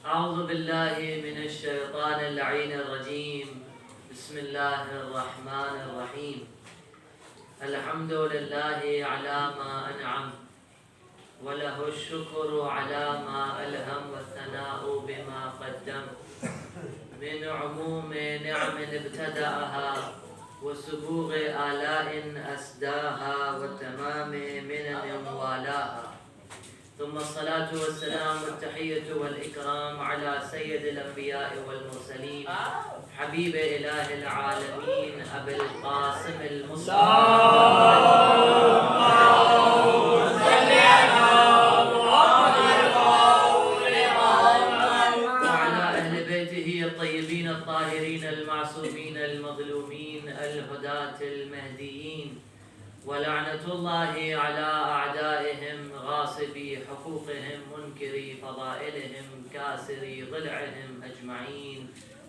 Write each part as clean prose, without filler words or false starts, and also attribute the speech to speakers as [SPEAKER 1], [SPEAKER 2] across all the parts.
[SPEAKER 1] أعوذ بالله من الشيطان اللعين الرجيم. بسم الله الرحمن الرحيم. الحمد لله على ما أنعم وله الشكر على ما ألهم والثناء بما قدم من عموم نعم ابتدأها وسبوغ آلاء أسداها وتمام منن والاها. ثم الصلاة والسلام والتحية والإكرام على سيد الأنبياء والمرسلين حبيب إله العالمين أبي القاسم المصطفى وعلى أهل بيته الطيبين الطاهرين المعصومين المظلومين الهداة المهديين، ولعنة الله على أعدائهم غاصبي حقوقهم منكري فضائلهم كاسري ضلعهم أجمعين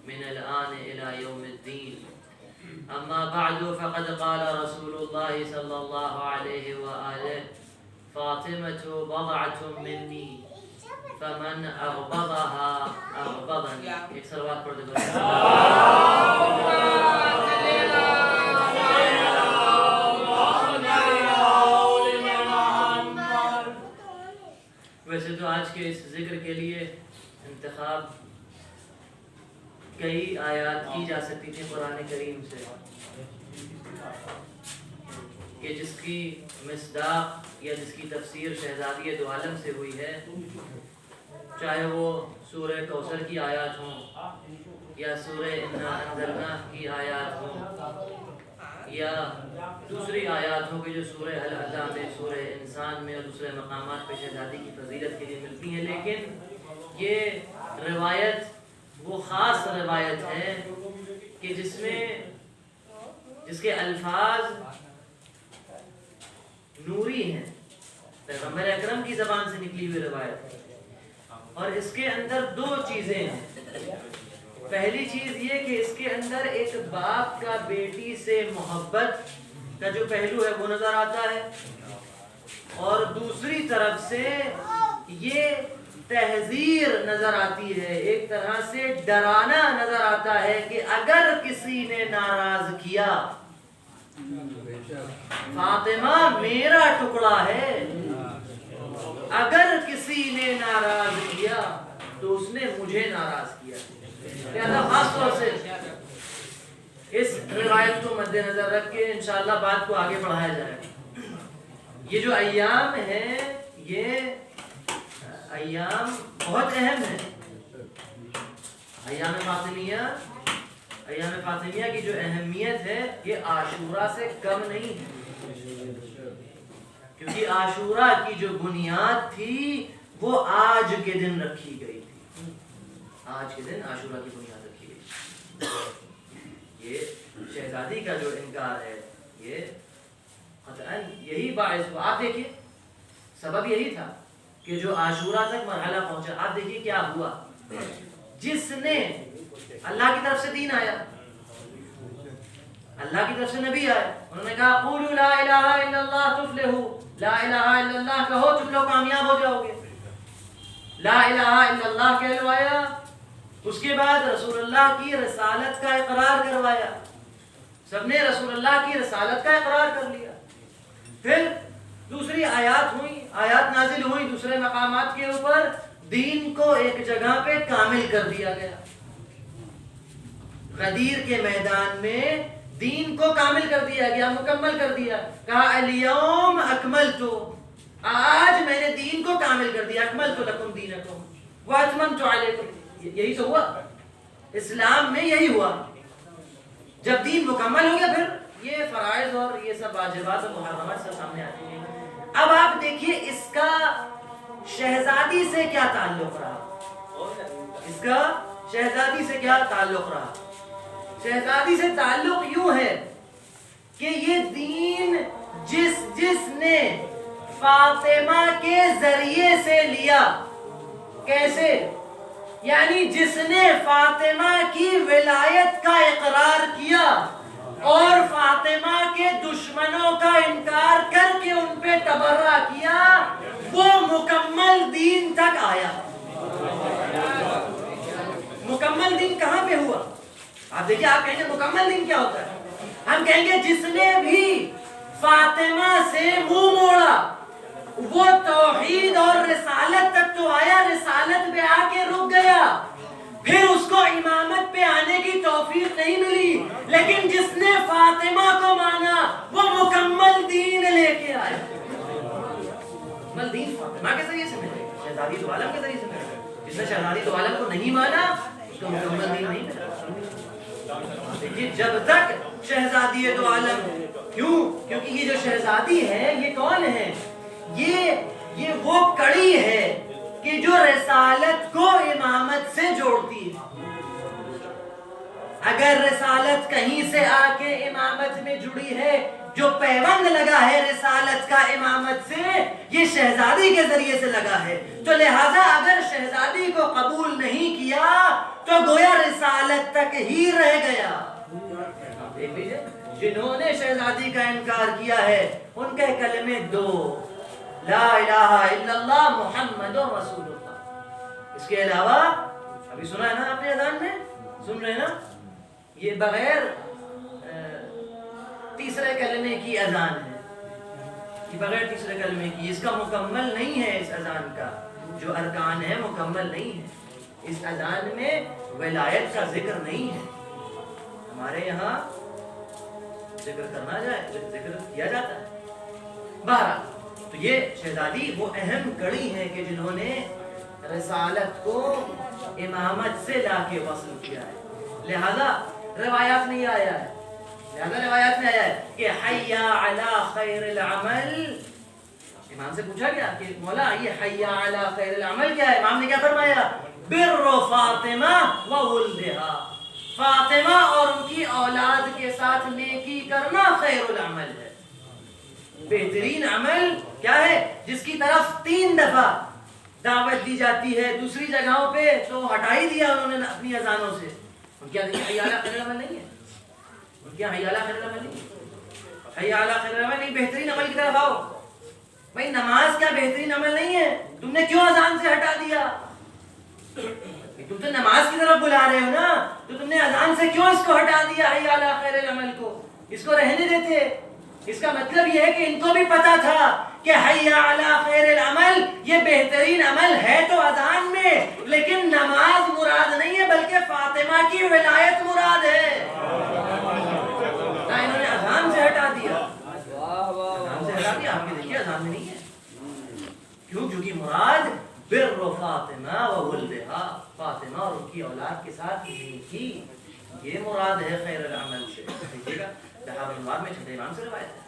[SPEAKER 1] من الآن إلى يوم الدين. أما بعد فقد قال رسول الله صلى الله عليه وآله: فاطمة بضعة مني فمن أغبضها أغبضني. ایک صلوات پڑھ دو. ویسے تو آج کے اس ذکر کے لیے انتخاب کئی آیات کی جا سکتی تھی قرآن کریم سے کہ جس کی مصداق یا جس کی تفسیر شہزادی دو عالم سے ہوئی ہے، چاہے وہ سورہ کوثر کی آیات ہوں یا سورہ انا انزلنا کی آیات ہوں یا دوسری آیات ہوں کہ جو سورہ العلا میں، سورہ انسان میں اور دوسرے مقامات پہ شہزادی کی فضیلت کے لیے ملتی ہیں. لیکن یہ روایت وہ خاص روایت ہے کہ جس کے الفاظ نوری ہیں، پیغمبر اکرم کی زبان سے نکلی ہوئی روایت ہے، اور اس کے اندر دو چیزیں ہیں. پہلی چیز یہ کہ اس کے اندر ایک باپ کا بیٹی سے محبت کا جو پہلو ہے وہ نظر آتا ہے، اور دوسری طرف سے یہ تحذیر نظر آتی ہے، ایک طرح سے ڈرانا نظر آتا ہے کہ اگر کسی نے ناراض کیا، فاطمہ میرا ٹکڑا ہے، اگر کسی نے ناراض کیا تو اس نے مجھے ناراض کیا. لہذا خاص طور سے اس روایت کو مد نظر رکھ کے انشاءاللہ بات کو آگے بڑھایا جائے. یہ جو ایام ہیں یہ ایام بہت اہم ہیں. ایام فاطمیہ کی جو اہمیت ہے یہ عاشورہ سے کم نہیں ہے، کیونکہ عاشورہ کی جو بنیاد تھی وہ آج کے دن رکھی گئی تھی. آج کے دن عاشورہ کی بنیاد رکھی گئی. یہ شہزادی کا جو انکار ہے یہ قطعاً یہی باعث ہوا. آپ دیکھیے سبب یہی تھا کہ جو عاشورہ تک مرحلہ پہنچا. آپ دیکھیے کیا ہوا. جس نے اللہ کی طرف سے دین آیا، اللہ کی طرف سے نبی آئے، انہوں نے کہا قولوا لا الہ الا اللہ تفلحوا، لا الہ الا اللہ کہو تم لوگ کامیاب ہو جاؤ گے. لا الہ الا اللہ کہلوایا، اس کے بعد رسول اللہ کی رسالت کا اقرار کروایا. سب نے رسول اللہ کی رسالت کا اقرار کر لیا. پھر دوسری آیات نازل ہوئی دوسرے مقامات کے اوپر، دین کو ایک جگہ پہ کامل کر دیا گیا. غدیر کے میدان میں دین کو کامل کر دیا گیا، مکمل کر دیا. کہا الیوم اکملت، آج میں نے دین کو کامل کر دیا. اکملت لکم دینکم واتممت علیکم. یہی تو ہوا اسلام میں، یہی ہوا. جب دین مکمل ہو گیا پھر یہ فرائض اور یہ سب واجبات اور محرمات سب سامنے آتی ہیں. اب آپ دیکھیے اس کا شہزادی سے کیا تعلق رہا. شہزادی سے تعلق یوں ہے کہ یہ دین جس نے فاطمہ کے ذریعے سے لیا. کیسے؟ یعنی جس نے فاطمہ کی ولایت کا اقرار کیا اور فاطمہ کے دشمنوں کا انکار کر کے ان پہ تبرہ کیا، وہ مکمل دین تک آیا. اب دیکھیے آپ کہیں گے مکمل دین کیا ہوتا ہے؟ ہم کہیں گے جس نے بھی فاطمہ سے منہ موڑا وہ توحید اور رسالت تک تو آیا، رسالت پہ آ کے رک گیا، پھر اس کو امامت پہ آنے کی توفیق نہیں ملی، لیکن جس نے فاطمہ کو مانا وہ مکمل دین لے کے آیا۔ مکمل دین فاطمہ کے ذریعے سے ملے، شہزادی دو عالم کے ذریعے سے ملے۔ جس نے شہزادی دو عالم کو نہیں مانا اس کو مکمل دین نہیں ملا۔ دیکھیے جب تک شہزادی دو عالم، کیونکہ یہ جو شہزادی ہے یہ کون ہے؟ یہ وہ کڑی ہے کہ جو رسالت کو امامت سے جوڑتی ہے۔ اگر رسالت کہیں سے آ کے امامت میں جڑی ہے، جو پیوند لگا ہے رسالت کا امامت سے، یہ شہزادی کے ذریعے سے لگا ہے، تو لہذا اگر شہزادی کو قبول نہیں کیا تو گویا رسالت تک ہی رہ گیا۔ دیکھ لیجئے جنہوں نے شہزادی کا انکار کیا ہے ان کے کلمے دو، لا الہ الا اللہ محمد رسول اللہ۔ اس کے علاوہ ابھی سنا ہے نا آپ نے اذان میں، سن رہے ہیں نا، یہ بغیر تیسرے کلمے کی اذان ہے، یہ بغیر تیسرے کلمے کی، اس کا مکمل نہیں ہے، اس اذان کا جو ارکان ہے مکمل نہیں ہے۔ اس اذان میں ولایت کا ذکر نہیں ہے، ہمارے یہاں ذکر کرنا جائے، ذکر کیا جاتا ہے۔ بہرحال تو یہ شہزادی وہ اہم کڑی ہے کہ جنہوں نے رسالت کو امامت سے لا کے وصل کیا ہے۔ لہذا روایات میں یہ آیا ہے، کہ حی علی خیر العمل، امام سے پوچھا گیا کہ مولا یہ حی علی خیر العمل کیا ہے؟ امام نے کیا فرمایا؟ بر فاطمہ و ولدہا، فاطمہ اور ان کی اولاد کے ساتھ نیکی کرنا خیر العمل ہے۔ بہترین عمل کیا ہے؟ جس کی طرف 3 دفعہ دعوت دی جاتی ہے، دوسری جگہوں پہ تو ہٹا ہی دیا انہوں نے اپنی اذانوں سے۔ ان کیا حی علی خیر العمل نہیں ہے؟ ان کیا حی علی خیر العمل نہیں ہے؟ حی علی خیر العمل نہیں، بہترین عمل کی طرف آؤ۔ بھائی نماز کیا بہترین عمل نہیں ہے؟ تم نے کیوں اذان سے ہٹا دیا؟ تم تو نماز کی طرف بلا رہے ہو نا، تو تم نے اذان سے کیوں اس کو ہٹا دیا حی علی خیر العمل کو؟ اس کو رہنے دیتے۔ اس کا مطلب یہ ہے کہ ان کو بھی پتا تھا کہ حی علی خیر العمل یہ بہترین عمل ہے تو اذان میں، لیکن نماز مراد نہیں ہے بلکہ فاطمہ کی ولایت مراد ہے۔ انہوں نے اذان سے ہٹا دیا، اذان سے ہٹا دیا، آپ کے دیکھیے اذان میں نہیں ہے۔ کیونکہ مراد بر فاطمہ و ولدہا، فاطمہ اور ان کی اولاد کے ساتھ نیکی، یہ مراد ہے خیر العمل سے۔ دیکھیے گا بہار الانوار میں چھٹے امام سے روایت ہے۔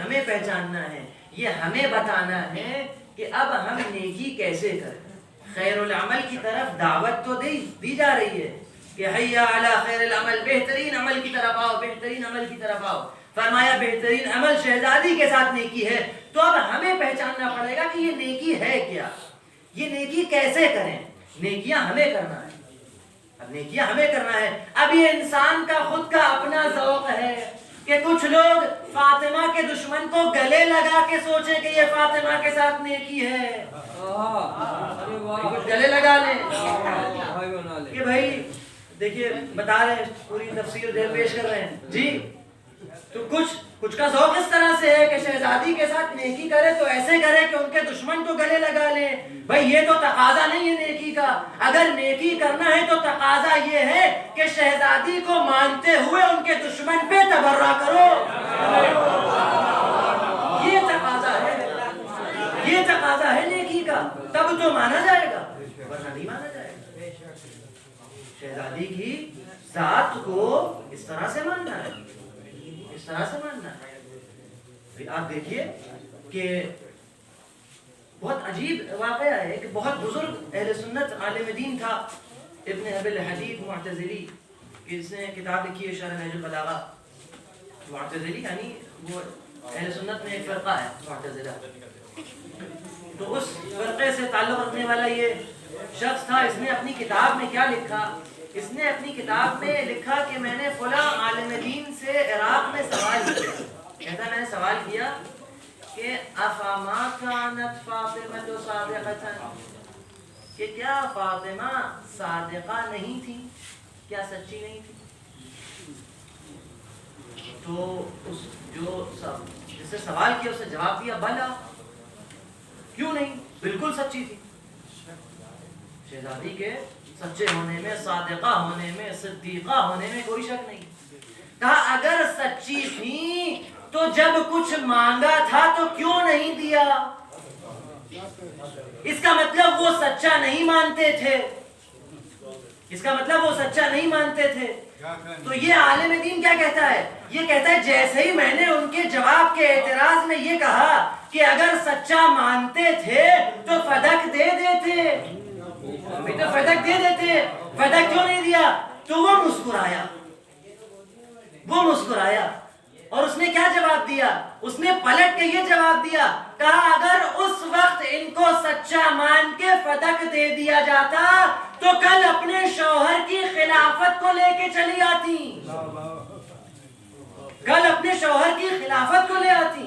[SPEAKER 1] ہمیں پہچاننا ہے، یہ ہمیں بتانا ہے کہ اب ہم نیکی کیسے کریں۔ خیر العمل کی طرف دعوت تو دی جا رہی ہے کہ حی علی خیر العمل، بہترین عمل کی طرف آؤ، بہترین عمل کی طرف آؤ۔ فرمایا بہترین عمل شہزادی کے ساتھ نیکی ہے، تو اب ہمیں پہچاننا پڑے گا کہ یہ نیکی ہے کیا، یہ نیکی کیسے کریں۔ نیکیاں ہمیں کرنا ہے، اب نیکیاں ہمیں کرنا ہے۔ اب یہ انسان کا خود کا اپنا ذوق ہے کہ کچھ لوگ فاطمہ کے دشمن کو گلے لگا کے سوچیں کہ یہ فاطمہ کے ساتھ نیکی ہے، گلے لگا لیں کہ بھائی دیکھیے بتا رہے ہیں، پوری تفسیر دیر پیش کر رہے ہیں جی، تو کچھ کا ذوق اس طرح سے ہے کہ شہزادی کے ساتھ نیکی کرے تو ایسے کرے کہ ان کے دشمن کو گلے لگا لیں۔ بھائی یہ تو تقاضا نہیں ہے نیکی کا، اگر نیکی کرنا ہے تو تقاضا یہ ہے کہ شہزادی کو مانتے ہوئے ان کے دشمن پہ تبرہ کرو، یہ تقاضا ہے، یہ تقاضا ہے نیکی کا، تب تو مانا جائے گا ورنہ نہیں مانا جائے گا۔ شہزادی کی ذات کو اس طرح سے ماننا ہے، اس طرح سے ماننا ہے۔ آپ دیکھیے کہ بہت عجیب واقعہ ہے کہ بہت بزرگ اہل سنت عالم دین تھا ابن ابی الحدید معتزلی، کس نے کتاب لکھی ہے شرح نہج البلاغہ، معتزلی، یعنی وہ اہل سنت میں ایک فرقہ ہے معتزلہ، تو اس فرقے سے تعلق رکھنے والا یہ شخص تھا. اس نے اپنی کتاب میں کیا لکھا؟ اس نے اپنی کتاب میں لکھا کہ میں نے فلاں عالم دین سے عراق میں سوال کیا. کہتا ہے میں نے سوال کیا کہ افما کانت فاطمہ صادقۃ، کہ کیا فاطمہ صادقہ نہیں تھی، کیا سچی نہیں تھی؟ تو اس جو جس سے سوال کیا اس نے جواب دیا بلا، کیوں نہیں، بالکل سچی تھی. شہزادی کے سچے ہونے میں، صادقہ ہونے میں، صدیقہ ہونے میں کوئی شک نہیں. کہا اگر سچی تھی تو جب کچھ مانگا تھا تو کیوں نہیں دیا؟ اس کا مطلب وہ سچا نہیں مانتے تھے، اس کا مطلب وہ سچا نہیں مانتے تھے. تو یہ عالم دین کیا کہتا ہے؟ یہ کہتا ہے جیسے ہی میں نے ان کے جواب کے اعتراض میں یہ کہا کہ اگر سچا مانتے تھے تو فدق دے دیتے، تو فدق دے دیتے، فدق کیوں نہیں دیا؟ تو وہ مسکرایا، وہ مسکرایا. اور اس نے کیا جواب دیا؟ اس نے پلٹ کے یہ جواب دیا، کہا اگر اس وقت ان کو سچا مان کے فدق دے دیا جاتا تو کل اپنے شوہر کی خلافت کو لے کے چلی آتی، کل اپنے شوہر کی خلافت کو لے آتی،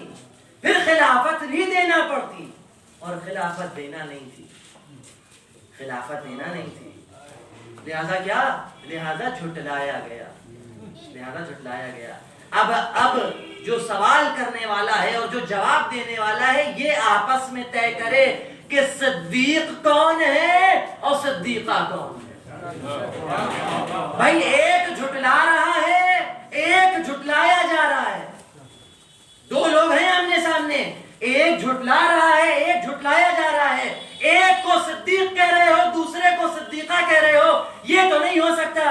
[SPEAKER 1] پھر خلافت بھی دینا پڑتی، اور خلافت دینا نہیں تھی، خلافت دینا نہیں تھی. لہذا کیا؟ لہذا جھٹلایا گیا، لہذا جھٹلایا گیا. اب جو سوال کرنے والا ہے اور جو جواب دینے والا ہے یہ آپس میں طے کرے کہ صدیق کون ہے اور صدیقہ کون ہے. بھائی ایک جھٹلا رہا ہے، ایک جھٹلایا جا رہا ہے. دو لوگ ہیں آمنے سامنے، ایک جھٹلا رہا ہے، ایک جھٹلایا جا رہا ہے. ایک کو صدیق کہہ رہے ہو، دوسرے کو صدیقہ کہہ رہے ہو. یہ تو نہیں ہو سکتا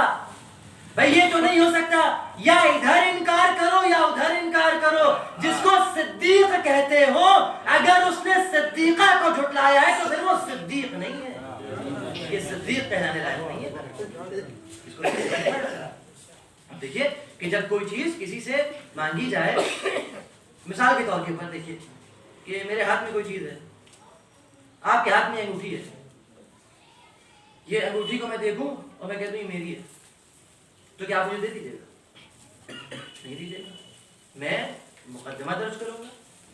[SPEAKER 1] بھائی، یہ تو نہیں ہو سکتا. یا ادھر انکار کرو یا ادھر انکار کرو. جس کو صدیق کہتے ہو اگر اس نے صدیقہ کو جھٹلایا ہے تو پھر وہ صدیق نہیں ہے، یہ صدیق کہلانے لائق نہیں ہے. دیکھیے کہ جب کوئی چیز کسی سے مانگی جائے، مثال کے طور کے اوپر دیکھیے کہ میرے ہاتھ میں کوئی چیز ہے، آپ کے ہاتھ میں انگوٹھی ہے. یہ انگوٹھی کو میں دیکھوں اور میں کہتا ہوں یہ میری ہے، تو کیا آپ مجھے دے دیجیے گا؟ نہیں دیجیے گا. میں مقدمہ درج کروں گا،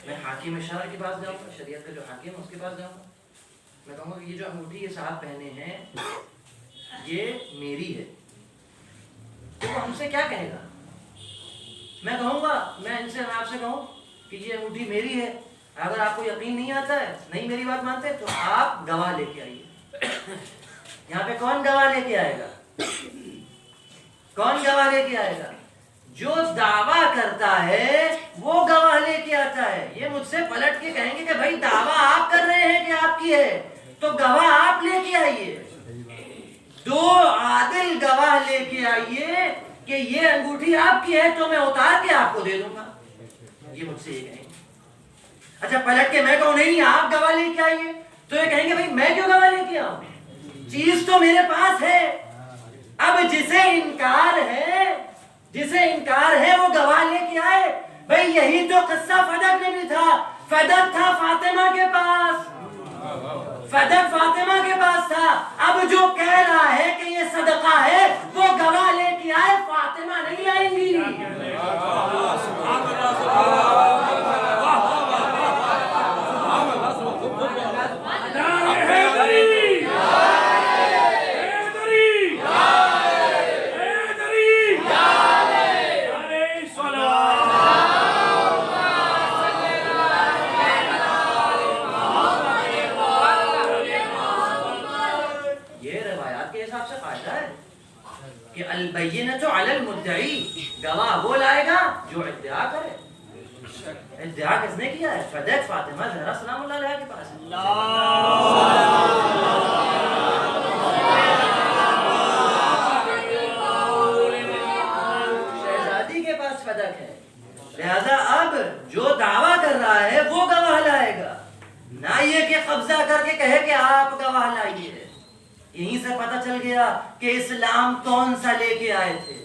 [SPEAKER 1] میں حاکم شرع کے پاس جاؤں گا، شریعت کا جو حاکم ہے اس کے پاس جاؤں گا. میں کہوں گا کہ یہ جو انگوٹھی یہ صاحب پہنے ہیں یہ میری ہے. تو وہ ہم سے کیا کہے گا؟ میں کہوں گا، میں آپ سے کہوں کہ یہ انگوٹھی میری ہے، اگر آپ کو یقین نہیں آتا ہے، نہیں میری بات مانتے، تو آپ گواہ لے کے آئیے. یہاں پہ کون گواہ لے کے آئے گا؟ کون گواہ لے کے آئے گا؟ جو دعویٰ کرتا ہے وہ گواہ لے کے آتا ہے. یہ مجھ سے پلٹ کے کہیں گے کہ بھائی دعویٰ آپ کر رہے ہیں کہ آپ کی ہے، تو گواہ آپ لے کے آئیے. دو عادل گواہ لے کے آئیے کہ یہ انگوٹھی آپ کی ہے تو میں اتار کے آپ کو دے دوں گا. یہ مجھ سے یہ کہیں گے. اچھا پلٹ کے میں کہوں نہیں آپ گواہ لے کے آئیے، تو یہ کہیں گے بھائی میں کیوں گواہ لے کے آؤں، چیز تو میرے پاس ہے. اب جسے انکار ہے وہ گواہ لے کے آئے. بھائی یہی تو قصہ فدق میں بھی تھا. فدق تھا فاطمہ کے پاس، فدق فاطمہ کے پاس تھا. اب جو کہہ رہا ہے کہ یہ صدقہ ہے وہ گواہ لے کے آئے، فاطمہ نہیں آئیں گی. البینۃ علی المدعی، گواہ وہ لائے گا جو ادعا کرے. ادعا کس نے کیا ہے؟ فدق فاطمہ زہرا سلام اللہ علیہ کے پاس. شہزادی کے پاس فدق ہے. لہذا اب جو دعویٰ کر رہا ہے وہ گواہ لائے گا، نہ یہ کہ قبضہ کر کے کہے کہ آپ گواہ لائیے. یہیں سے پتہ چل گیا کہ اسلام کون سا لے کے آئے تھے،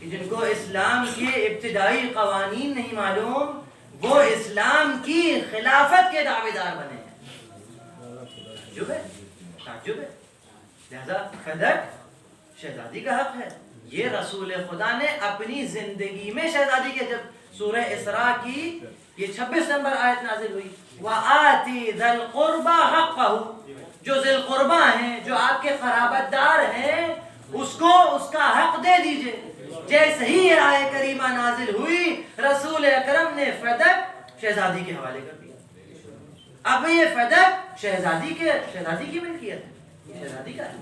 [SPEAKER 1] جن کو اسلام کے ابتدائی قوانین نہیں معلوم وہ اسلام کی خلافت کے دعوے دار بنے ہیں. تعجب ہے. لہذا فدق شہزادی کا حق ہے. یہ رسول خدا نے اپنی زندگی میں شہزادی کے، جب سورہ اسراء کی یہ 26 نمبر آیت نازل ہوئی، وَآتِ ذَا الْقُرْبَى حَقَّهُ، جو ذی القربہ ہیں، جو آپ کے قرابت دار ہیں، اس کو اس کا حق دے دیجئے. جیسے ہی یہ آیت کریمہ نازل ہوئی رسول اکرم نے فدق شہزادی کے حوالے کر دیا. اب یہ فدق شہزادی کی ملکیت ہے، شہزادی کا ہے،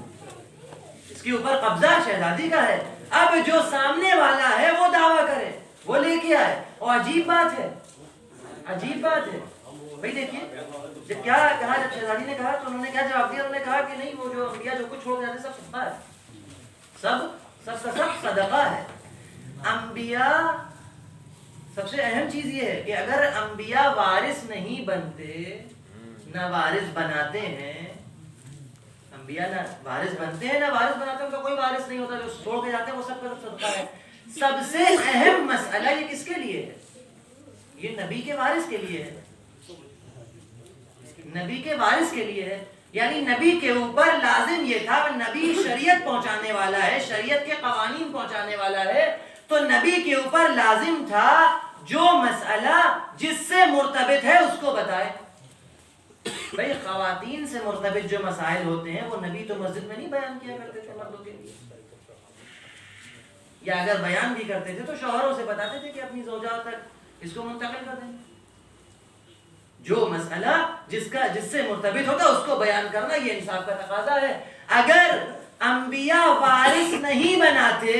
[SPEAKER 1] اس کے اوپر قبضہ شہزادی کا ہے. اب جو سامنے والا ہے وہ دعویٰ کرے، وہ لے کے آئے. اور عجیب بات ہے بھائی دیکھیے جب کیا کہا، جب شہزادی نے کہا تو انہوں نے کیا جواب دیا؟ انہوں نے کہا کہ نہیں، وہ جو انبیاء جو کچھ چھوڑ جاتے سب صدقہ ہے، سب صدقہ ہے. انبیاء، سب سے اہم چیز یہ ہے کہ اگر انبیاء وارث نہیں بنتے، نہ وارث بناتے ہیں، انبیاء نہ وارث بنتے ہیں نہ وارث بناتے ہیں، ان کا کوئی وارث نہیں ہوتا، جو چھوڑ کے جاتے ہیں وہ سب کا صدقہ ہے. سب سے اہم مسئلہ یہ کس کے لیے ہے؟ یہ نبی کے وارث کے لیے ہے، نبی کے وارث کے لیے ہے. یعنی نبی کے اوپر لازم یہ تھا، نبی شریعت پہنچانے والا ہے، شریعت کے قوانین پہنچانے والا ہے، تو نبی کے اوپر لازم تھا جو مسئلہ جس سے مرتبط ہے اس کو بتائے. بھئی خواتین سے مرتبط جو مسائل ہوتے ہیں وہ نبی تو مسجد میں نہیں بیان کیا کرتے تھے مردوں کے لیے، یا اگر بیان بھی کرتے تھے تو شوہروں سے بتاتے تھے کہ اپنی زوجات تک اس کو منتقل کر دیں. جو مسئلہ جس سے مرتبط ہوتا اس کو بیان کرنا یہ انصاف کا تقاضا ہے. اگر انبیاء وارث نہیں بناتے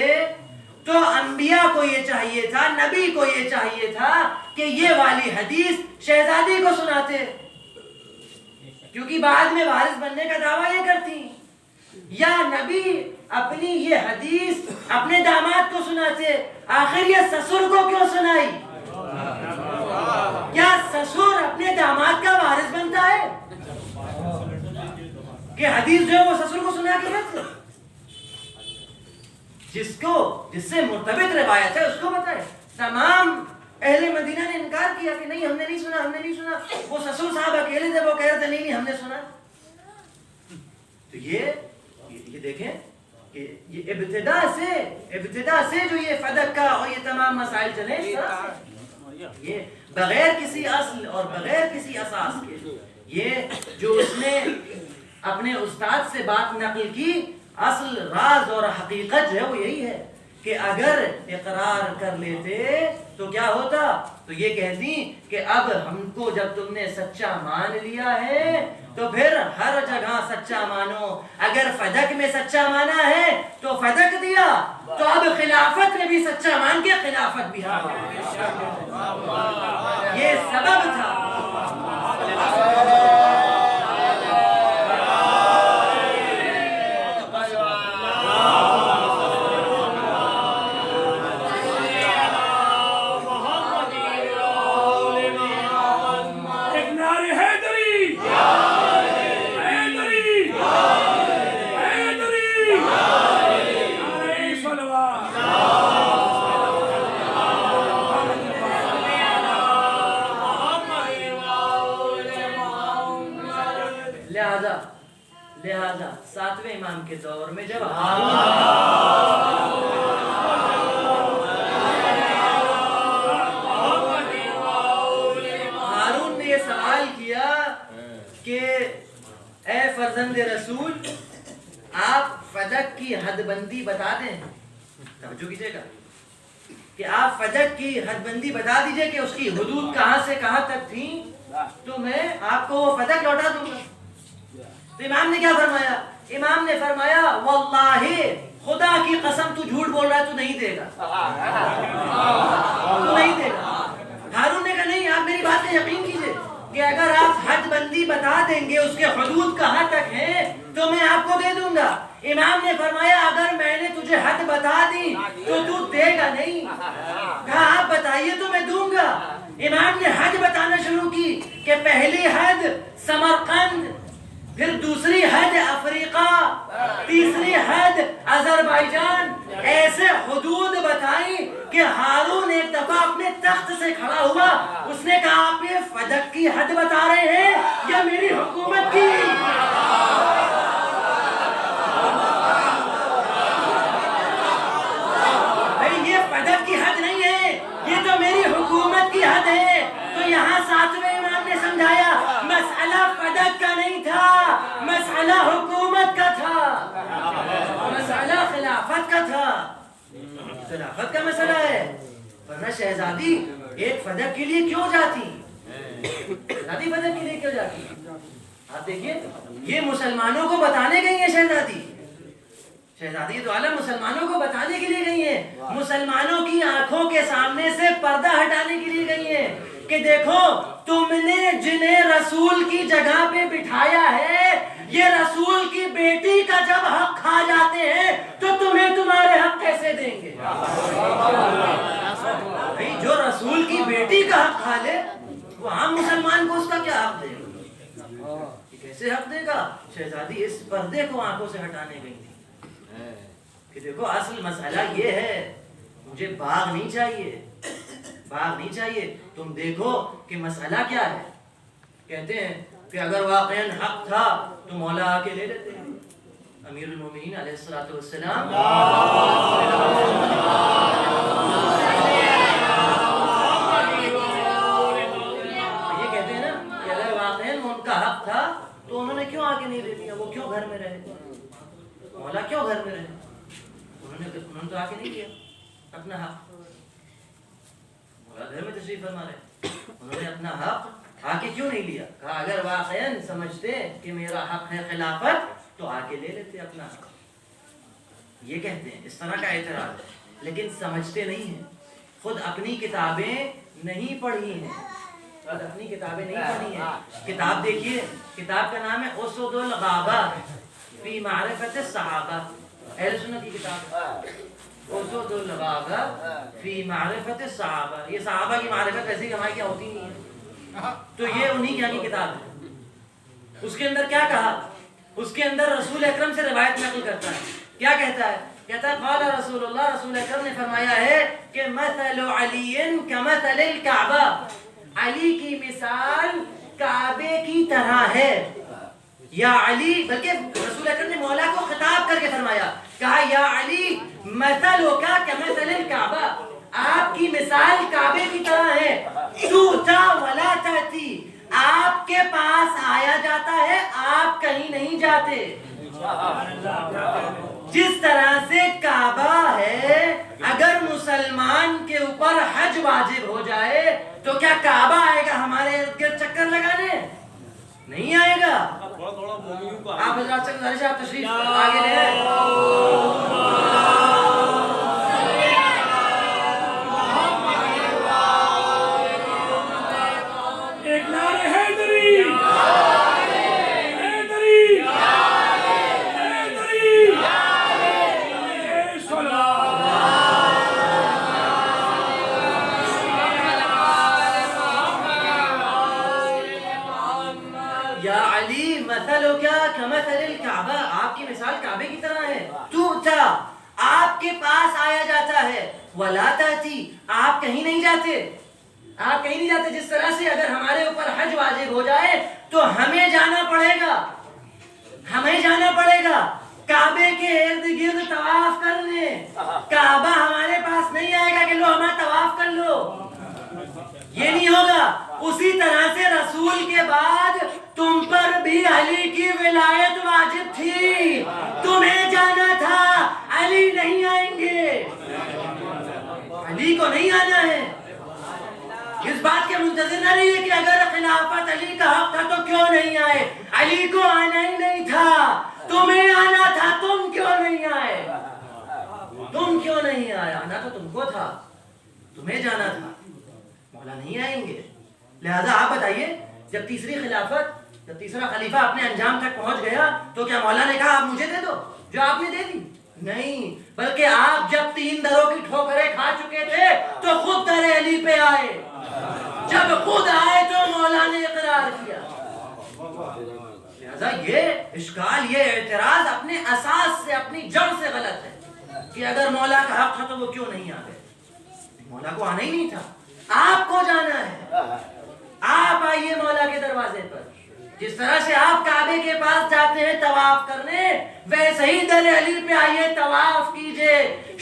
[SPEAKER 1] تو انبیاء کو یہ چاہیے تھا، نبی کو یہ چاہیے تھا کہ یہ والی حدیث شہزادی کو سناتے، کیونکہ بعد میں وارث بننے کا دعویٰ یہ کرتی. یا نبی اپنی یہ حدیث اپنے داماد کو سناتے. آخر یہ سسر کو کیوں سنائی؟ کیا سسر اپنے داماد کا وارث بنتا ہے کہ حدیث جو ہے وہ سسر کو سنا کے رکھتے؟ جس سے مرتبط روایت ہے اس کو بتائے. تمام اہل مدینہ نے انکار کیا کہ نہیں ہم نے نہیں سنا. وہ سسر صاحب اکیلے تھے، وہ کہہ رہے تھے نہیں ہم نے سنا. تو یہ دیکھیں کہ یہ ابتدا سے جو یہ فدق کا اور یہ تمام مسائل چلے، یہ بغیر کسی اصل اور بغیر کسی اساس کے، یہ جو اس نے اپنے استاد سے بات نقل کی، اصل راز اور حقیقت جو ہے وہ یہی ہے کہ اگر اقرار کر لیتے تو کیا ہوتا؟ تو یہ کہتی کہ اب ہم کو جب تم نے سچا مان لیا ہے تو پھر ہر جگہ سچا مانو. اگر فدق میں سچا مانا ہے تو فدق دیا، تو اب خلافت میں بھی سچا مان کے خلافت بھی ہاں. یہ سبب تھا. لہذا ساتویں امام کے دور میں جب ہارون نے یہ سوال کیا کہ اے فرزند رسول آپ فدق کی حد بندی بتا دیں. توجہ کیجئے گا کہ آپ فدق کی حد بندی بتا دیجئے کہ اس کی حدود کہاں سے کہاں تک تھیں، تو میں آپ کو وہ فدق لوٹا دوں گا. تو امام نے کیا فرمایا؟ امام نے فرمایا واللہ خدا کی قسم تو جھوٹ بول رہا ہے، تو نہیں دے گا. ہارون نے کہا نہیں، آپ میری بات پہ یقین کیجئے کہ اگر آپ حد بندی بتا دیں گے اس کے حدود کہاں تک ہیں تو میں آپ کو دے دوں گا. امام نے فرمایا اگر میں نے تجھے حد بتا دی تو تو دے گا نہیں. کہا آپ بتائیے تو میں دوں گا. امام نے حد بتانا شروع کی کہ پہلی حد سمرقند پھر دوسری حد افریقہ، تیسری حد آذربائیجان. ایسے حدود بتائیں کہ ہارون ایک دفعہ اپنے تخت سے کھڑا ہوا، اس نے کہا آپ یہ فدق کی حد بتا رہے ہیں یا میری حکومت کی؟ بھائی یہ فدق کی حد نہیں ہے، یہ تو میری حکومت کی حد ہے. تو یہاں ساتویں امام نے سمجھایا مسئلہ فدق کا نہیں تھا، مسئلہ حکومت کا تھا، مسئلہ خلافت کا تھا. خلافت کا مسئلہ ہے. ورنہ شہزادی ایک فدق کے لیے کیوں جاتی؟ شہزادی فدق کے لیے کیوں جاتی؟ آپ دیکھیے یہ مسلمانوں کو بتانے گئی ہیں شہزادی. شہزادی دو عالم مسلمانوں کو بتانے کے لیے گئی ہیں، مسلمانوں کی آنکھوں کے سامنے سے پردہ ہٹانے کے لیے گئی ہیں کہ دیکھو تم نے جنہیں رسول کی جگہ پہ بٹھایا ہے، یہ رسول کی بیٹی کا جب حق کھا جاتے ہیں تو تمہیں تمہارے حق کیسے دیں گے؟ بھائی جو رسول کی بیٹی کا حق کھا لے وہ عام مسلمان کو اس کا کیا حق دے گا؟ یہ کیسے حق دے گا؟ شہزادی اس پردے کو آنکھوں سے ہٹانے گئی تھی کہ دیکھو اصل مسئلہ یہ ہے، مجھے باغ نہیں چاہیے، باغ نہیں چاہیے. تم دیکھو کہ مسئلہ کیا ہے. کہتے ہیں کہ اگر واقعاً حق تھا تو مولا آ کے لے لیتے ہیں. امیر المومنین علیہ الصلوۃ والسلام یہ کہتے ہیں نا کہ اگر واقعاً ان کا حق تھا تو انہوں نے کیوں آ کے نہیں لے لیا؟ وہ کیوں گھر میں رہے؟ مولا کیوں گھر میں رہے؟ انہوں نے تو آ کے نہیں لیا اپنا حق. گھر میں تشریف فرما رہے، انہوں نے اپنا حق آ کے کیوں نہیں لیا؟ کہا اگر واقعاً سمجھتے کہ میرا حق ہے خلافت تو آ کے لے لیتے اپنا حق. یہ کہتے ہیں اس طرح کا اعتراض ہے، لیکن سمجھتے نہیں ہیں. خود اپنی کتابیں نہیں پڑھی ہیں، خود اپنی کتابیں نہیں پڑھی ہیں. کتاب دیکھیے، کتاب کا نام ہے اسد الغابہ فی معرفت الصحابہ، اہل سنت کی کتاب ہے. اسد الغابہ فی معرفت الصحابہ، یہ صحابہ کی معرفت ویسے ہی ہماری کیا ہوتی نہیں ہے، تو یہ انہی کی کتاب ہے. اس کے اندر کیا کہا؟ اس کے اندر رسول اکرم سے روایت نقل کرتا ہے. کیا کہتا ہے؟ کہتا ہے قال رسول اللہ، رسول اکرم نے فرمایا ہے کہ مثل علی کمثل الکعبہ، علی کی مثال کعبے کی طرح ہے. یا علی، بلکہ رسول اکرم نے مولا کو خطاب کر کے فرمایا، کہا یا علی مثلک کمثل الکعبہ، آپ کی مثال کعبے کی طرح ہے. تؤتی ولا تأتی، آپ کے پاس آیا جاتا ہے، آپ کہیں نہیں جاتے. جس طرح سے کعبہ ہے، اگر مسلمان کے اوپر حج واجب ہو جائے تو کیا کعبہ آئے گا ہمارے ارد گرد چکر لگانے؟ نہیں آئے گا. آپ حضرات سے گزارش ہے آپ تشریف آگے لے آئے.
[SPEAKER 2] ایک نعرہ حیدری، حیدری، حیدری،
[SPEAKER 1] یا علی مثلک کمثل الکعبہ، آپ کی مثال کعبے کی طرح ہے. تؤتی، آپ کے پاس آیا جاتا ہے، ولا تأتی، آپ کہیں نہیں جاتے، آپ کہیں نہیں جاتے. جس طرح سے اگر ہمارے اوپر حج واجب ہو جائے تو ہمیں جانا پڑے گا، ہمیں جانا پڑے گا کعبے کے ارد گرد طواف کرنے. کعبہ ہمارے پاس نہیں آئے گا کہ لو ہمارا طواف کر لو، یہ نہیں ہوگا. اسی طرح سے رسول کے بعد تم پر بھی علی کی ولایت واجب تھی، تمہیں جانا تھا، علی نہیں آئیں گے، علی کو نہیں آنا ہے. اس بات کے منتظر نہ رہیے کہ اگر خلافت علی کا حق تھا تو کیوں نہیں آئے. علی کو آنا ہی نہیں تھا، تمہیں آنا تھا، تم کیوں نہیں آئے؟ تم کیوں نہیں آئے؟ آنا تو تم کو تھا، تمہیں جانا تھا، مولا نہیں آئیں گے. لہذا آپ بتائیے جب تیسری خلافت، جب تیسرا خلیفہ اپنے انجام تک پہنچ گیا تو کیا مولا نے کہا آپ مجھے دے دو جو آپ نے دے دی؟ نہیں، بلکہ آپ جب 3 دروں کی ٹھوکریں کھا چکے تھے تو خود در علی پہ آئے. جب خود آئے تو مولا نے اقرار کیا. لہذا یہ اشکال، یہ اعتراض اپنے اساس سے، اپنی جڑ سے غلط ہے کہ اگر مولا کا حق تھا تو وہ کیوں نہیں آ گئے؟ مولا کو آنا ہی نہیں تھا، آپ کو جانا ہے۔ آپ آئیے مولا کے دروازے پر، جس طرح سے آپ کعبے کے پاس جاتے ہیں طواف کرنے، ویسے ہی در علی پہ آئیے، طواف کیجئے،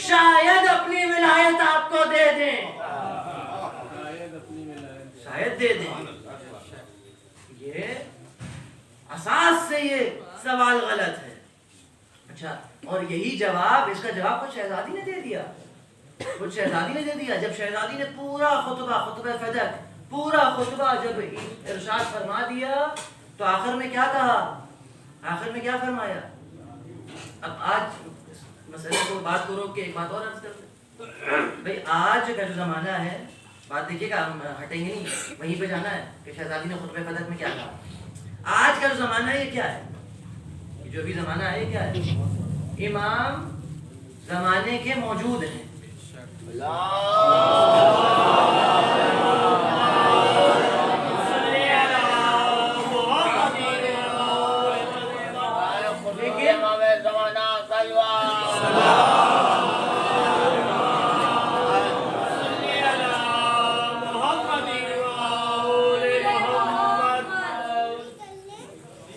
[SPEAKER 1] شاید اپنی ولایت آپ کو دے دیں، شاید دے دیں۔ یہ اساس سے یہ سوال غلط ہے۔ اچھا، اور یہی جواب، اس کا جواب خود شہزادی نے دے دیا، خود شہزادی نے دے دیا۔ جب شہزادی نے پورا خطبہ فدق، پورا خطبہ جب ارشاد فرما دیا تو آخر میں کیا کہا؟ آخر میں کیا فرمایا؟ اب آج اس مسئلے کو بات کو روک کے ایک بات اور عرض کرتے ہیں بھائی، آج کا جو زمانہ ہے، بات دیکھیے گا، ہم ہٹیں گے نہیں، وہیں پہ جانا ہے کہ شہزادی نے خطبہ فدق میں کیا کہا۔ آج کا جو زمانہ ہے یہ کیا ہے؟ جو بھی زمانہ ہے یہ کیا ہے؟ امام زمانے کے موجود ہیں،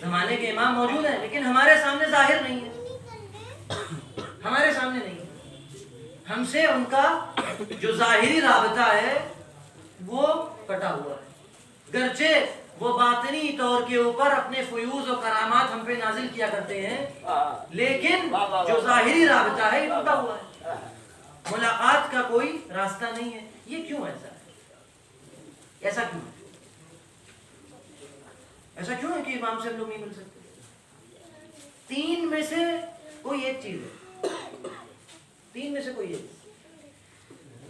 [SPEAKER 1] زمانے کے امام موجود ہیں، لیکن ہمارے سامنے ظاہر نہیں ہے، ہمارے سامنے نہیں ہے۔ ہم سے ان کا جو ظاہری رابطہ ہے وہ کٹا ہوا ہے، گرچہ وہ باطنی طور کے اوپر اپنے فیوز و کرامات ہم پہ نازل کیا کرتے ہیں، لیکن جو ظاہری رابطہ ہے یہ ٹوٹا ہوا ہے، ملاقات کا کوئی راستہ نہیں ہے۔ یہ کیوں ایسا ہے؟ ایسا کیوں ہے؟ ایسا کیوں ہے کہ امام سے ہم لوگ نہیں مل سکتے؟ تین میں سے کوئی ایک چیز ہے، تین میں سے کوئی ایک۔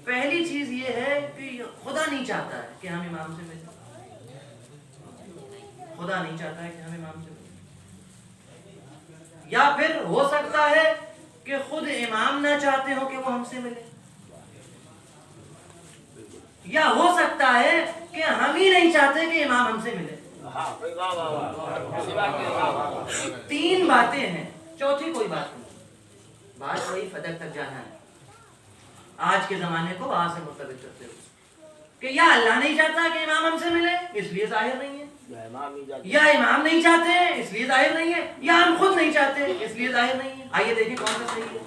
[SPEAKER 1] پہلی چیز یہ ہے کہ خدا نہیں چاہتا ہے کہ ہم امام سے ملیں، خدا نہیں چاہتا ہے کہ ہم امام سے ملیں، یا پھر ہو سکتا ہے کہ خود امام نہ چاہتے ہو کہ وہ ہم سے ملیں، یا ہو سکتا ہے کہ ہم ہی نہیں چاہتے کہ امام ہم سے ملے۔ تین باتیں ہیں، چوتھی کوئی بات نہیں، بات وہی فدق تک جانا ہے۔ آج کے زمانے کو وہاں سے مرتبط کرتے ہو کہ یا اللہ نہیں چاہتا کہ امام ہم سے ملے اس لیے ظاہر نہیں ہے، یا امام نہیں چاہتے اس لیے ظاہر نہیں ہے، یا ہم خود نہیں چاہتے اس لیے ظاہر نہیں ہے۔ آئیے دیکھیں کون سا صحیح ہے۔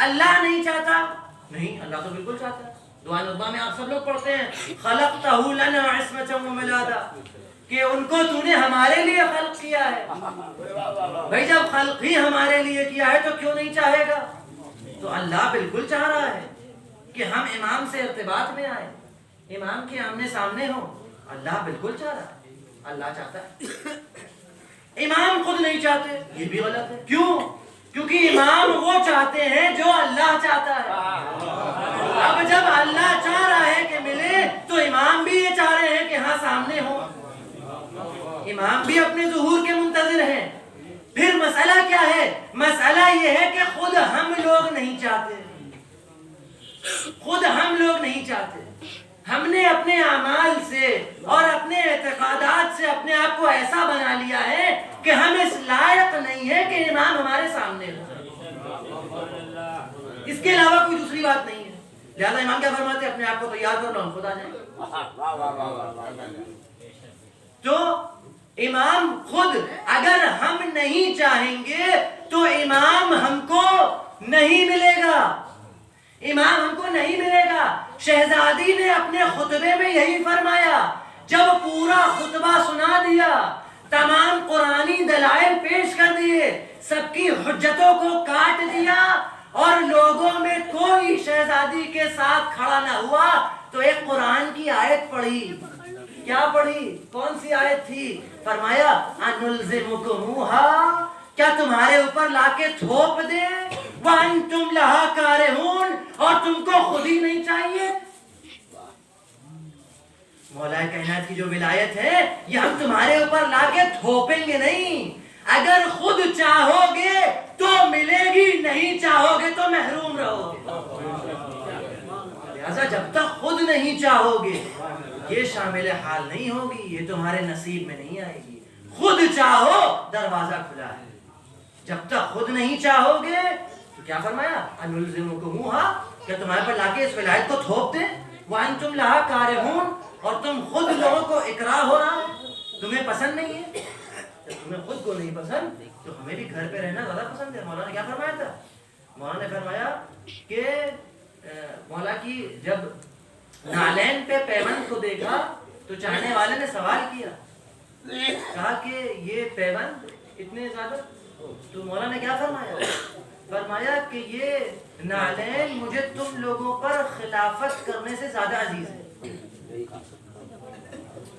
[SPEAKER 1] اللہ نہیں چاہتا، نہیں، اللہ تو بالکل چاہتا ہے۔ دعا نغمہ میں آپ سب لوگ پڑھتے ہیں خلقتہ لنا عصمۃ وملادا، کہ ان کو تو نے ہمارے لیے خلق کیا ہے۔ بھائی جب خلق ہی ہمارے لیے کیا ہے تو کیوں نہیں چاہے گا؟ تو اللہ بالکل چاہ رہا ہے کہ ہم امام سے ارتباط میں آئے، امام کے آمنے سامنے ہوں، اللہ بالکل چاہ رہا ہے، اللہ چاہتا ہے۔ امام خود نہیں چاہتے، یہ بھی غلط ہے۔ کیوں؟ کیونکہ امام وہ چاہتے ہیں جو اللہ چاہتا ہے۔ اب جب اللہ چاہ رہا ہے کہ ملے تو امام بھی یہ چاہ رہے ہیں کہ ہاں سامنے ہو، امام بھی اپنے ظہور کے منتظر ہیں۔ پھر مسئلہ کیا ہے؟ مسئلہ یہ ہے کہ خود ہم لوگ نہیں چاہتے، خود ہم لوگ نہیں چاہتے۔ ہم نے اپنے اعمال سے اور اپنے اعتقادات سے اپنے آپ کو ایسا بنا لیا ہے کہ ہم اس لائق نہیں ہے کہ امام ہمارے سامنے ہو، اس کے علاوہ کوئی دوسری بات نہیں ہے۔ لہذا امام کیا فرماتے ہیں؟ اپنے آپ کو تیار کر لو، ہم خود آ جائیں۔ تو امام خود اگر ہم نہیں چاہیں گے تو امام ہم کو نہیں ملے گا، امام ہم کو نہیں ملے گا۔ شہزادی نے اپنے خطبے میں یہی فرمایا، جب پورا خطبہ سنا دیا، تمام قرآنی دلائل پیش کر دیے، سب کی حجتوں کو کاٹ دیا اور لوگوں میں کوئی شہزادی کے ساتھ کھڑا نہ ہوا تو ایک قرآن کی آیت پڑھی۔ کیا پڑھی؟ کون سی آیت تھی؟ فرمایا انلزمکموہا، کیا تمہارے اوپر لا کے تھوپ دے، وانتم لہا کارہون، اور تم کو خود ہی نہیں چاہیے۔ مولا کائنات کی جو ولایت ہے یہ ہم تمہارے اوپر لا کے تھوپیں گے نہیں، اگر خود چاہو گے تو ملے گی، نہیں چاہو گے تو محروم رہو گے۔ لہذا جب تک خود نہیں چاہو گے یہ شامل حال نہیں ہوگی، یہ تمہارے نصیب میں نہیں آئے گی۔ خود چاہو دروازہ کھلا ہے. جب تک خود نہیں چاہو گے تو کیا فرمایا؟ انلزمکموہا، کہ تمہارے پر لا کے اس ولایت کو تھوپ دیں. وانتم لہا کارہون، اور تم خود لوگوں کو اکراہ ہو رہا ہے، تمہیں پسند نہیں ہے. جب تمہیں خود کو نہیں پسند تو ہمیں بھی گھر پہ رہنا زیادہ پسند ہے. مولانا نے کیا فرمایا تھا؟ مولانا نے فرمایا کہ مولا کی جب نالین پہ پیوند کو دیکھا تو چاہنے والے نے سوال کیا، کہا کہ یہ پیوند اتنے زیادہ، تو مولا نے کیا فرمایا؟ فرمایا کہ یہ نالین مجھے تم لوگوں پر خلافت کرنے سے زیادہ عزیز ہے.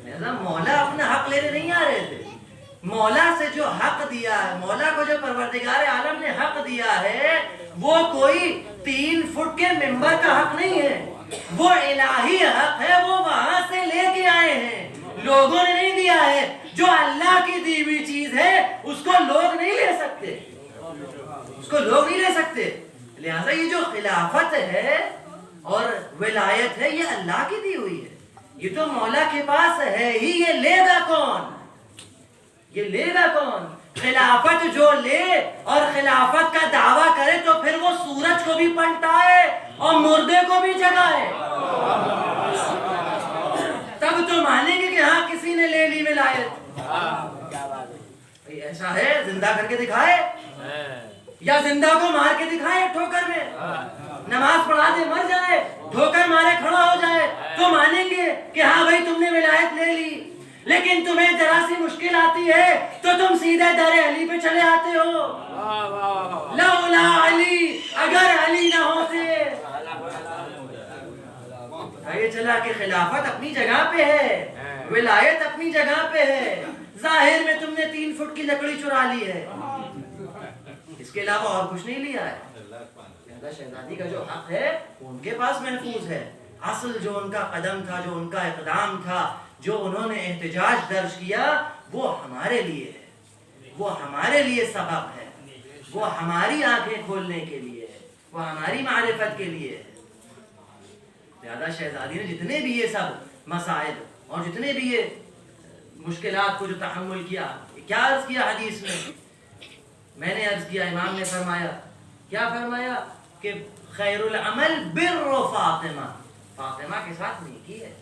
[SPEAKER 1] لہذا مولا اپنا حق لینے نہیں آ رہے تھے. مولا سے جو حق دیا ہے، مولا کو جو پروردگار عالم نے حق دیا ہے، وہ کوئی 3 فٹ کے ممبر کا حق نہیں ہے، وہ الہی حق ہے. وہ وہاں سے لے کے آئے ہیں، لوگوں نے نہیں دیا ہے. جو اللہ کی دی ہوئی چیز ہے اس کو لوگ نہیں لے سکتے، اس کو لوگ نہیں لے سکتے. لہذا یہ جو خلافت ہے اور ولایت ہے یہ اللہ کی دی ہوئی ہے. یہ تو مولا کے پاس ہے ہی، یہ لے گا کون؟ یہ لے گا کون؟ خلافت جو لے اور خلافت کا دعویٰ کرے تو پھر وہ سورج کو بھی پلٹائے اور مردے کو بھی جگائے، تب تو مانیں گے کہ ہاں کسی نے لے لی ولایت. ایسا ہے زندہ کر کے دکھائے یا زندہ کو مار کے دکھائے ٹھوکر میں، نماز پڑھا دے مر جائے، ٹھوکر مارے کھڑا ہو جائے تو مانیں گے کہ ہاں بھائی تم نے ولایت لے لی. لیکن تمہیں ذرا سی مشکل آتی ہے تو تم سیدھے در علی پہ چلے آتے ہو. لولا علی، اگر علی نہ ہوتے. یہ چلا کہ خلافت اپنی جگہ پہ ہے، ولایت اپنی جگہ پہ ہے. ظاہر میں تم نے 3 فٹ کی لکڑی چرا لی ہے، اس کے علاوہ اور کچھ نہیں لیا ہے. شہزادی کا جو حق ہے وہ ان کے پاس محفوظ ہے. اصل جو ان کا قدم تھا، جو ان کا اقدام تھا، جو انہوں نے احتجاج درج کیا، وہ ہمارے لیے ہے، وہ ہمارے لیے سبب ہے، وہ ہماری آنکھیں کھولنے کے لیے ہے، وہ ہماری معرفت کے لیے ہے. لہذا شہزادی نے جتنے بھی یہ سب مسائل اور جتنے بھی یہ مشکلات کو جو تحمل کیا، کیا عرض کیا حدیث میں نے عرض کیا، امام نے فرمایا، کیا فرمایا کہ خیر العمل بر فاطمہ. فاطمہ کے ساتھ نیکی ہے،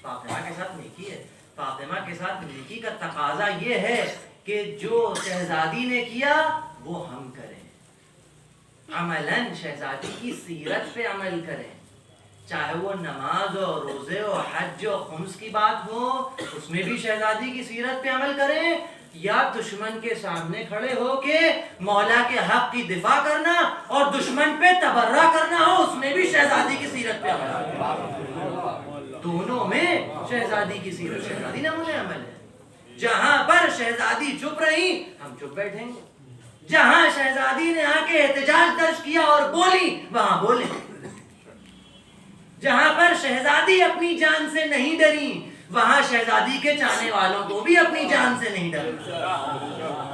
[SPEAKER 1] فاطمہ کے ساتھ نیکی ہے. فاطمہ کے ساتھ نیکی کا تقاضا یہ ہے کہ جو شہزادی نے کیا وہ ہم کریں، عملاً شہزادی کی سیرت پہ عمل کریں. چاہے وہ نماز اور روزے اور حج و خمس کی بات ہو، اس میں بھی شہزادی کی سیرت پہ عمل کریں، یا دشمن کے سامنے کھڑے ہو کے مولا کے حق کی دفاع کرنا اور دشمن پہ تبرہ کرنا ہو، اس میں بھی شہزادی کی سیرت پہ عمل کریں. دونوں میں شہزادی کی سیرت، شہزادی نمونہ عمل ہے. جہاں پر شہزادی چپ رہی ہم چپ بیٹھیں گے، جہاں شہزادی نے آ کے احتجاج درج کیا اور بولی وہاں بولیں. جہاں پر شہزادی اپنی جان سے نہیں ڈری وہاں شہزادی کے چاہنے والوں کو بھی اپنی جان سے نہیں ڈرنا.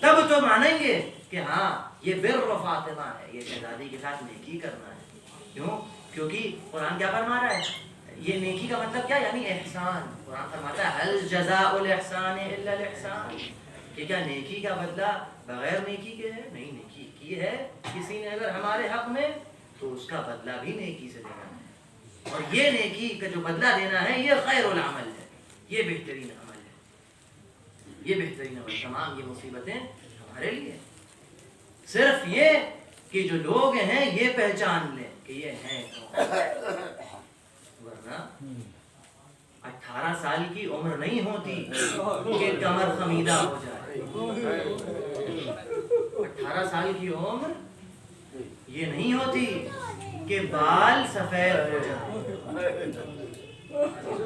[SPEAKER 1] تب تو مانیں گے کہ ہاں یہ بر فاطمہ ہے، یہ شہزادی کے ساتھ نیکی کرنا ہے. کیوں؟ کیونکہ قرآن کیا فرما رہا ہے؟ یہ نیکی کا مطلب کیا؟ یعنی احسان. قرآن فرماتا ہے هل جزاء الاحسان الا الاحسان، کہ کیا نیکی کا بدلہ بغیر نیکی کے ہے؟ نہیں، نیکی کی ہے کسی نے اگر ہمارے حق میں تو اس کا بدلہ بھی نیکی سے دینا ہے. اور یہ نیکی کا جو بدلہ دینا ہے یہ خیر العمل ہے، یہ بہترین عمل ہے، یہ بہترین عمل. تمام یہ مصیبتیں ہمارے لیے، صرف یہ کہ جو لوگ ہیں یہ پہچان لیں کہ یہ ہیں. ورنہ 18 سال کی عمر نہیں ہوتی کہ کمر خمیدہ ہو جائے. 18 سال کی عمر یہ نہیں ہوتی کہ بال سفید ہو جائیں.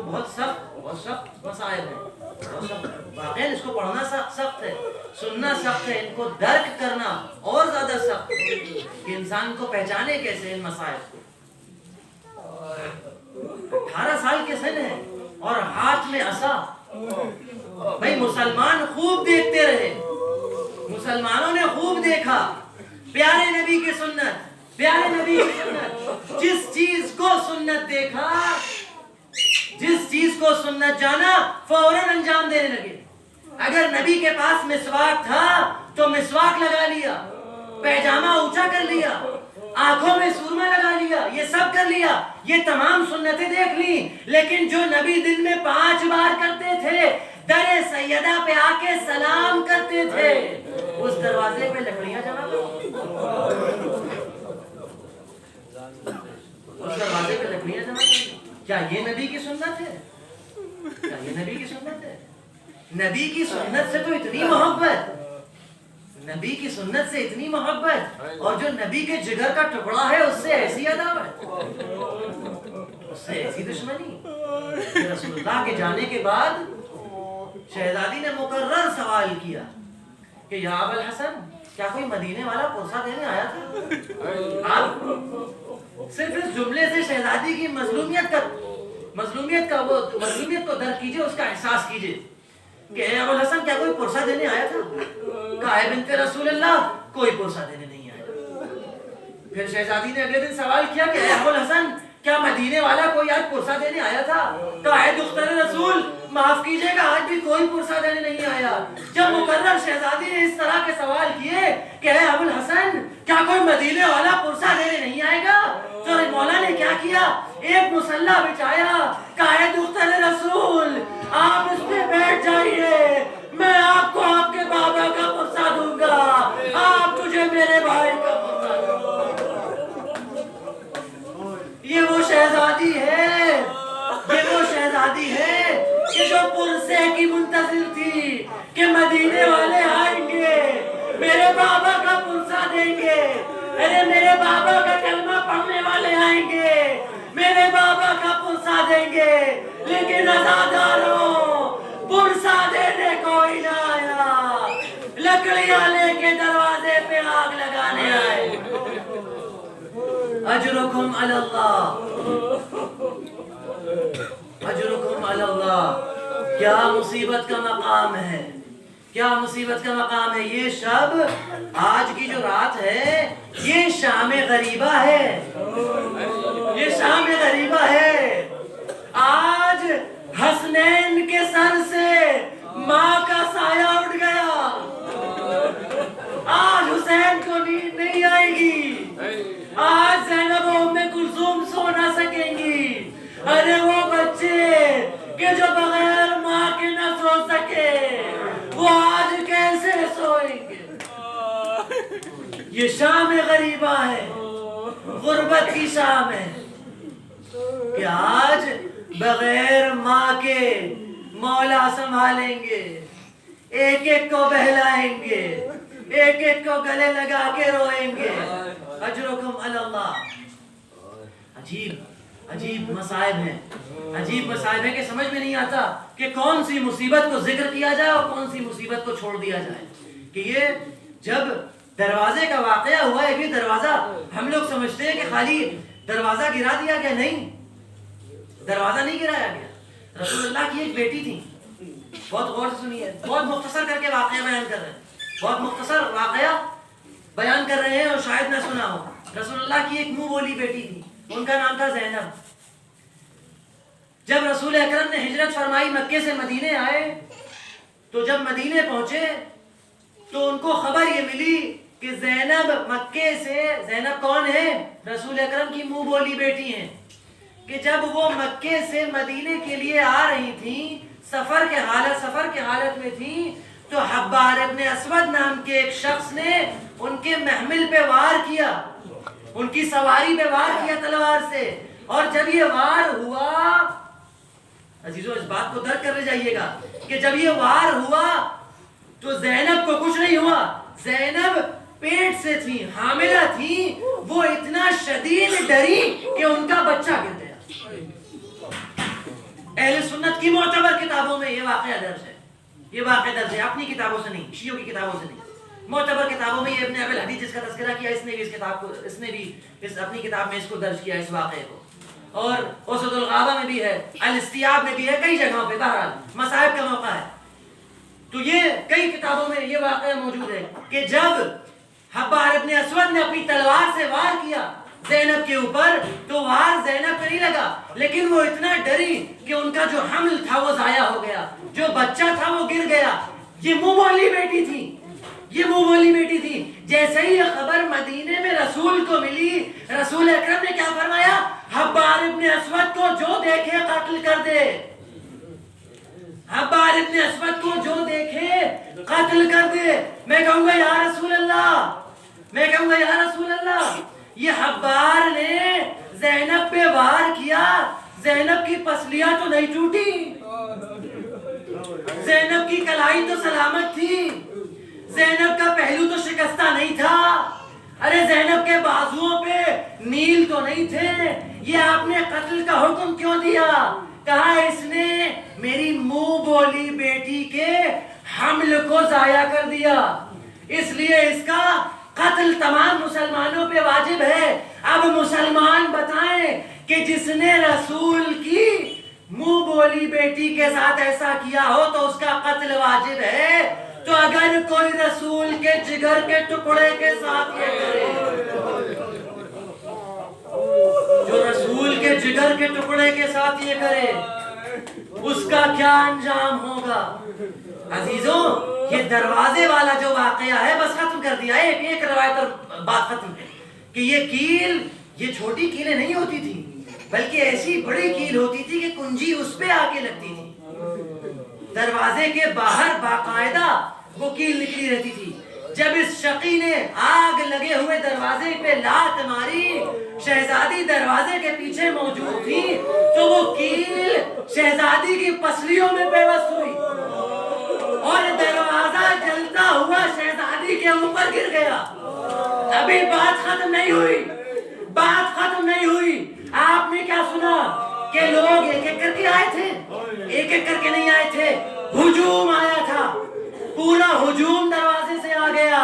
[SPEAKER 1] بہت سخت مسائل ہیں، واقعی اس کو پڑھنا سخت ہے، سننا سخت ہے، ان کو درک کرنا اور زیادہ سخت ہے کہ انسان کو پہچانے کیسے ان مسائل کو. 18 سال کے سن ہے اور ہاتھ میں عصا. بھائی مسلمان خوب دیکھتے رہے، مسلمانوں نے خوب دیکھا پیارے نبی کی سنت، پیارے نبی کی سنت. جس چیز کو سنت دیکھا، جس چیز کو سنت جانا، فوراً انجام دینے لگے. اگر نبی کے پاس مسواک تھا تو مسواک لگا لیا، پیجامہ اونچا کر لیا، آنکھوں میں سرما لگا لیا، یہ سب کر لیا، یہ تمام سنتیں دیکھ لی، لیکن جو نبی دن میں 5 بار کرتے تھے، در سیدہ پہ آ کے سلام کرتے تھے، اس دروازے پہ لکڑیاں جمع کرو، اس دروازے پہ لکڑیاں جمع کرو. کیا یہ نبی کی سنت ہے؟ کیا یہ نبی کی سنت ہے؟ نبی کی سنت سے تو اتنی محبت، نبی کی سنت سے اتنی محبت، اور جو نبی کے جگر کا ٹکڑا ہے اس سے ایسی عداوت، اس سے ایسی دشمنی. رسول اللہ کے جانے کے بعد شہزادی نے مکرر سوال کیا کہ یا ابا الحسن، کیا کوئی مدینے والا پرسہ دینے آیا تھا؟ آپ صرف اس جملے سے شہزادی کی مظلومیت کو درک کیجئے، اس کا احساس کیجئے کہ اے ابو الحسن، کیا کوئی پرسہ دینے آیا تھا؟ کہا اے بنت رسول اللہ، کوئی پرسہ دینے نہیں آیا. پھر شہزادی نے اگلے دن سوال کیا کہ اے ابو الحسن، کیا مدینے والا کوئی آج پرسہ دینے آیا تھا؟ کہا اے دختر رسول، معاف کیجئے گا، آج بھی کوئی پرسہ دینے نہیں آیا. جب مکرر شہزادی نے اس طرح کے سوال کیے کہ اے ابو الحسن، کیا کوئی مدینے والا پرسہ دینے نہیں آئے گا، تو مولا نے کیا کیا؟ ایک مسلح بچھایا، کہا اے دختر رسول، آپ اس پہ بیٹھ جائیے، میں آپ کو آپ کے بابا کا پرسہ دوں گا، آپ مجھے میرے بھائی کا پرسہ دوں گا. یہ وہ شہزادی ہے، یہ وہ شہزادی ہے کہ جو پرسے کی منتظر تھی کہ مدینے والے آئیں گے، میرے بابا کا پرسہ دیں گے، ارے میرے بابا کا کلمہ پڑھنے والے آئیں گے، میرے بابا کا پرسہ دیں گے. لیکن عزاداروں، پرسہ دینے کوئی نہ آیا، لکڑیاں لے کے دروازے پہ آگ لگانے آئے. اجرکم علی اللہ، اجرکم علی اللہ. کیا مصیبت کا مقام ہے، کیا مصیبت کا مقام ہے. یہ شب، آج کی جو رات ہے، یہ شام غریبہ ہے، یہ شام غریبہ ہے. آج حسنین کے سر سے ماں کا سایہ اٹھ گیا، آج حسین کو نیند نہیں آئے گی، آج زینب و ام کلثوم سو نہ سکیں گی. ارے وہ بچے کہ جو بغیر ماں کے نہ سو سکے، وہ آج کیسے سوئیں گے؟ یہ شام غریبہ ہے، غربت کی شام ہے کہ آج بغیر ماں کے مولا سنبھالیں گے، ایک ایک کو بہلائیں گے، ایک ایک کو گلے لگا کے روئیں گے. اجرکم علی اللہ. عجیب مسائب ہیں، عجیب مسائب ہیں کہ سمجھ میں نہیں آتا کہ کون سی مصیبت کو ذکر کیا جائے اور کون سی مصیبت کو چھوڑ دیا جائے. کہ یہ جب دروازے کا واقعہ ہوا ہے، بھی دروازہ ہم لوگ سمجھتے ہیں کہ خالی دروازہ گرا دیا گیا، نہیں، دروازہ نہیں گرایا گیا. رسول اللہ کی ایک بیٹی تھی، بہت غور سے سنیے، بہت مختصر کر کے واقعہ بیان کر رہے ہیں، بہت مختصر واقعہ بیان کر رہے ہیں اور شاید نہ سنا ہو. رسول اللہ کی ایک منہ بولی بیٹی تھی، ان کا نام تھا زینب. جب رسول اکرم نے ہجرت فرمائی، مکے سے مدینے آئے، تو جب مدینے پہنچے تو ان کو خبر یہ ملی کہ زینب مکے سے، زینب کون ہے؟ رسول اکرم کی منہ بولی بیٹی ہیں. کہ جب وہ مکے سے مدینے کے لیے آ رہی تھیں، سفر کے حالت میں تھیں، تو حبار ابن اسود نام کے ایک شخص نے ان کے محمل پہ وار کیا، ان کی سواری پہ وار کیا تلوار سے. اور جب یہ وار ہوا، عزیزو اس بات کو درک کر جائیے گا کہ جب یہ وار ہوا تو زینب کو کچھ نہیں ہوا. زینب پیٹ سے تھی، حاملہ تھی، وہ اتنا شدید ڈری کہ ان کا بچہ گر گیا. اہل سنت کی معتبر کتابوں میں یہ واقعہ درج ہے، یہ واقعہ درج ہے، اپنی کتابوں سے نہیں، شیعوں کی کتابوں سے نہیں، معتبر کتابوں میں. یہ ابن ابی الحدیث جس کا تذکرہ کیا، اس نے بھی اس کتاب کو، اس نے بھی اس اپنی کتاب میں اس کو درج کیا، اس واقعے کو. اور اسد الغابہ میں بھی ہے، الاستیاب میں بھی ہے، کئی جگہوں پہ. بہرحال مصائب کا موقع ہے تو یہ کئی کتابوں میں یہ واقعہ موجود ہے کہ جب حبار ابن اسود نے اپنی تلوار سے وار کیا زینب کے اوپر، تو وار زینب پہ نہیں لگا، لیکن وہ اتنا ڈری کہ ان کا جو حمل تھا وہ ضائع ہو گیا، جو بچہ تھا وہ گر گیا. یہ منہ بولی بیٹی تھی، یہ منہ بولی بیٹی تھی. جیسے ہی یہ خبر مدینے میں رسول کو ملی، رسول اکرم نے کیا فرمایا؟ حبار ابن اسود کو جو دیکھے قتل کر دے. حبار ابن اسود کو جو دیکھے قتل کر دے. میں کہوں گا یا رسول اللہ، میں کہوں گا یا رسول اللہ، یہ حبار نے زینب پہ وار کیا، زینب کی پسلیاں تو نہیں ٹوٹی، زینب کی کلائی تو سلامت تھی، زینب کا پہلو تو شکستہ نہیں تھا، ارے زینب کے بازوؤں پہ نیل تو نہیں تھے. یہ آپ نے قتل کا حکم کیوں دیا؟ کہا اس نے میری منہ بولی بیٹی کے حمل کو ضائع کر دیا، اس لیے اس کا قتل تمام مسلمانوں پہ واجب ہے. اب مسلمان بتائیں کہ جس نے رسول کی منہ بولی بیٹی کے ساتھ ایسا کیا ہو تو اس کا قتل واجب ہے. تو اگر کوئی رسول کے جگر کے ٹکڑے کے ساتھ یہ کرے، جو رسول کے جگر کے ٹکڑے کے ساتھ یہ کرے، اس کا کیا انجام ہوگا؟ عزیزوں، یہ دروازے والا جو واقعہ ہے بس ختم کر دیا ہے. ایک روایت اور بات ختم ہے کہ یہ کیل، یہ چھوٹی کیلیں نہیں ہوتی تھی بلکہ ایسی بڑی کیل ہوتی تھی کہ کنجی اس پہ آ کے لگتی تھی. دروازے کے باہر باقاعدہ وہ کیل نکلی رہتی تھی. جب اس شقی نے آگ لگے ہوئے دروازے پہ لات ماری، شہزادی دروازے کے پیچھے موجود تھی، تو وہ کیل شہزادی کی پسلیوں میں پیوست ہوئی اور دروازہ جلتا ہوا شہزادی کے اوپر گر گیا. ابھی بات ختم نہیں ہوئی، بات ختم نہیں ہوئی. آپ نے کیا سنا کہ لوگ ایک ایک کر کے آئے تھے؟ ایک ایک کر کے نہیں آئے تھے، ہجوم آیا تھا، پورا ہجوم دروازے سے آ گیا.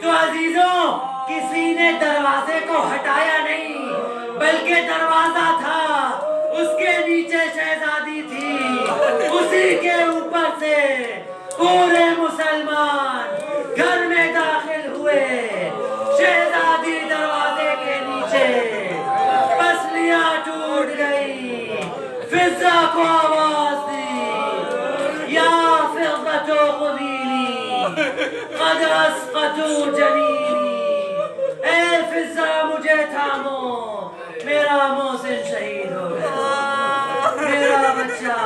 [SPEAKER 1] تو عزیزوں، کسی نے دروازے کو ہٹایا نہیں بلکہ دروازہ تھا، اس کے نیچے شہزادی تھی، اسی کے اوپر سے پورے مسلمان گھر میں داخل ہوئے. شہزادی دروازے کے نیچے، پسلیاں ٹوٹ گئی، فضہ کو آواز دی، یا فضہ قبیلی قد اسقط جنینی، اے فضہ مجھے تھامو، میرا محسن شہید ہو گیا، میرا بچہ